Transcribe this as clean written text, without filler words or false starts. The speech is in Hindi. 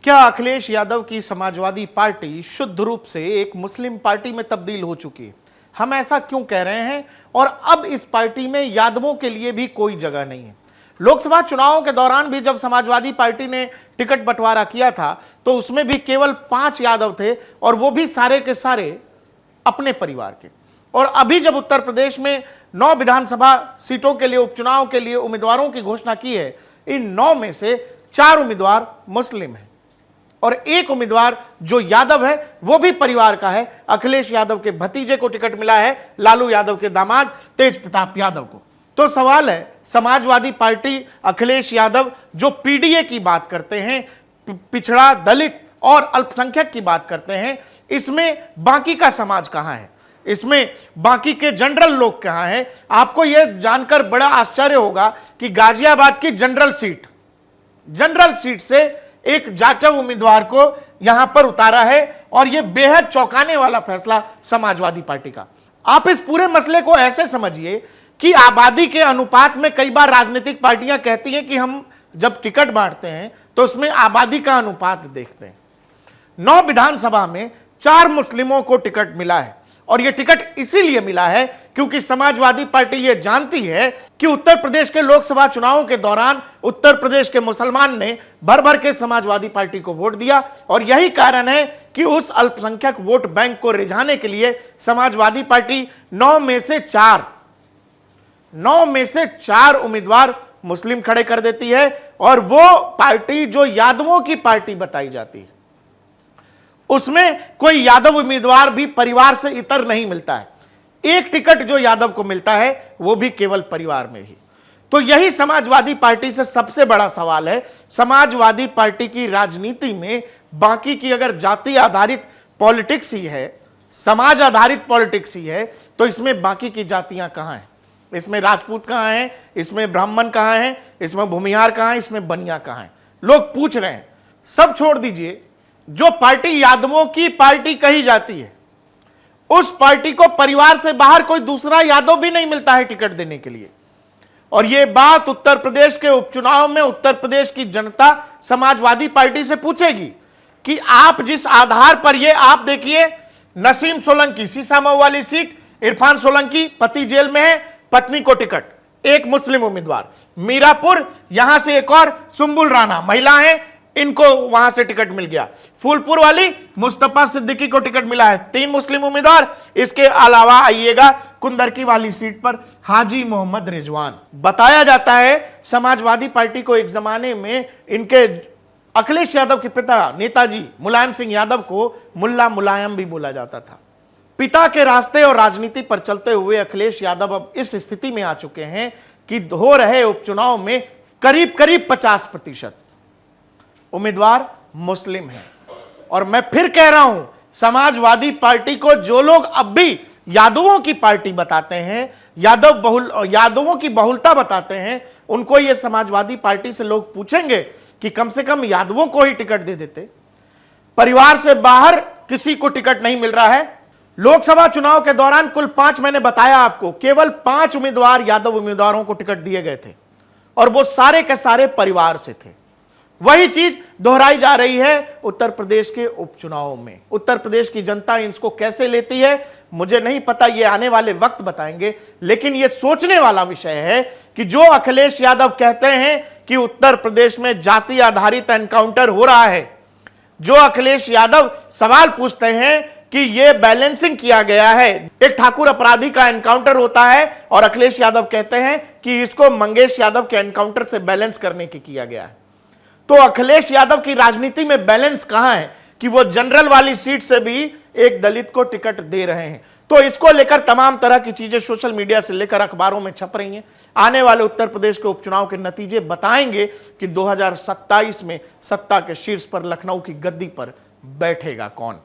क्या अखिलेश यादव की समाजवादी पार्टी शुद्ध रूप से एक मुस्लिम पार्टी में तब्दील हो चुकी है? हम ऐसा क्यों कह रहे हैं? और अब इस पार्टी में यादवों के लिए भी कोई जगह नहीं है। लोकसभा चुनावों के दौरान भी जब समाजवादी पार्टी ने टिकट बंटवारा किया था तो उसमें भी केवल 5 यादव थे, और वो भी सारे के सारे अपने परिवार के। और अभी जब उत्तर प्रदेश में 9 विधानसभा सीटों के लिए उपचुनाव के लिए उम्मीदवारों की घोषणा की है, इन 9 में से 4 उम्मीदवार मुस्लिम हैं और एक उम्मीदवार जो यादव है वो भी परिवार का है। अखिलेश यादव के भतीजे को टिकट मिला है, लालू यादव के दामाद तेज प्रताप यादव को। तो सवाल है, समाजवादी पार्टी, अखिलेश यादव जो पीडीए की बात करते हैं, पिछड़ा, दलित और अल्पसंख्यक की बात करते हैं, इसमें बाकी का समाज कहां है? इसमें बाकी के जनरल लोग कहां हैं? आपको यह जानकर बड़ा आश्चर्य होगा कि गाजियाबाद की जनरल सीट से एक जाटव उम्मीदवार को यहां पर उतारा है, और यह बेहद चौंकाने वाला फैसला समाजवादी पार्टी का। आप इस पूरे मसले को ऐसे समझिए कि आबादी के अनुपात में कई बार राजनीतिक पार्टियां कहती हैं कि हम जब टिकट बांटते हैं तो उसमें आबादी का अनुपात देखते हैं। 9 विधानसभा में 4 मुस्लिमों को टिकट मिला है, और यह टिकट इसीलिए मिला है क्योंकि समाजवादी पार्टी यह जानती है कि उत्तर प्रदेश के लोकसभा चुनावों के दौरान उत्तर प्रदेश के मुसलमान ने भर भर के समाजवादी पार्टी को वोट दिया, और यही कारण है कि उस अल्पसंख्यक वोट बैंक को रिझाने के लिए समाजवादी पार्टी 9 में से 4 उम्मीदवार मुस्लिम खड़े कर देती है। और वो पार्टी जो यादवों की पार्टी बताई जाती है, उसमें कोई यादव उम्मीदवार भी परिवार से इतर नहीं मिलता है। एक टिकट जो यादव को मिलता है वो भी केवल परिवार में ही। तो यही समाजवादी पार्टी से सबसे बड़ा सवाल है। समाजवादी पार्टी की राजनीति में बाकी की अगर जाति आधारित पॉलिटिक्स ही है, समाज आधारित पॉलिटिक्स ही है, तो इसमें बाकी की जातियां कहां हैं? इसमें राजपूत कहां हैं? इसमें ब्राह्मण कहां हैं? इसमें भूमिहार कहां हैं? इसमें बनिया कहां हैं? लोग पूछ रहे हैं। सब छोड़ दीजिए, जो पार्टी यादवों की पार्टी कही जाती है, उस पार्टी को परिवार से बाहर कोई दूसरा यादव भी नहीं मिलता है टिकट देने के लिए। और यह बात उत्तर प्रदेश के उपचुनाव में उत्तर प्रदेश की जनता समाजवादी पार्टी से पूछेगी कि आप जिस आधार पर, यह आप देखिए, नसीम सोलंकी सीसामऊ वाली सीट, इरफान सोलंकी पति जेल में है, पत्नी को टिकट, एक मुस्लिम उम्मीदवार। मीरापुर, यहां से एक और सुंबुल राणा महिला है, इनको वहां से टिकट मिल गया। फूलपुर वाली मुस्तफा सिद्दीकी को टिकट मिला है, 3 मुस्लिम उम्मीदवार। इसके अलावा आइएगा कुंदरकी वाली सीट पर हाजी मोहम्मद रिजवान। बताया जाता है समाजवादी पार्टी को एक जमाने में इनके अखिलेश यादव के पिता नेताजी मुलायम सिंह यादव को मुल्ला मुलायम भी बोला जाता था। पिता के रास्ते और राजनीति पर चलते हुए अखिलेश यादव अब इस स्थिति में आ चुके हैं कि हो रहे उपचुनाव में करीब 50% उम्मीदवार मुस्लिम हैं। और मैं फिर कह रहा हूं, समाजवादी पार्टी को जो लोग अब भी यादवों की पार्टी बताते हैं, यादवों की बहुलता बताते हैं, उनको यह समाजवादी पार्टी से लोग पूछेंगे कि कम से कम यादवों को ही टिकट दे देते। परिवार से बाहर किसी को टिकट नहीं मिल रहा है। लोकसभा चुनाव के दौरान कुल 5, मैंने बताया आपको, केवल 5 उम्मीदवार यादव उम्मीदवारों को टिकट दिए गए थे, और वो सारे के सारे परिवार से थे। वही चीज दोहराई जा रही है उत्तर प्रदेश के उपचुनाव में। उत्तर प्रदेश की जनता इसको कैसे लेती है मुझे नहीं पता, ये आने वाले वक्त बताएंगे। लेकिन ये सोचने वाला विषय है कि जो अखिलेश यादव कहते हैं कि उत्तर प्रदेश में जाति आधारित एनकाउंटर हो रहा है, जो अखिलेश यादव सवाल पूछते हैं कि यह बैलेंसिंग किया गया है, एक ठाकुर अपराधी का एनकाउंटर होता है और अखिलेश यादव कहते हैं कि इसको मंगेश यादव के एनकाउंटर से बैलेंस करने की किया गया है। तो अखिलेश यादव की राजनीति में बैलेंस कहां है कि वो जनरल वाली सीट से भी एक दलित को टिकट दे रहे हैं? तो इसको लेकर तमाम तरह की चीजें सोशल मीडिया से लेकर अखबारों में छप रही हैं। आने वाले उत्तर प्रदेश के उपचुनाव के नतीजे बताएंगे कि 2027 में सत्ता के शीर्ष पर लखनऊ की गद्दी पर बैठेगा कौन।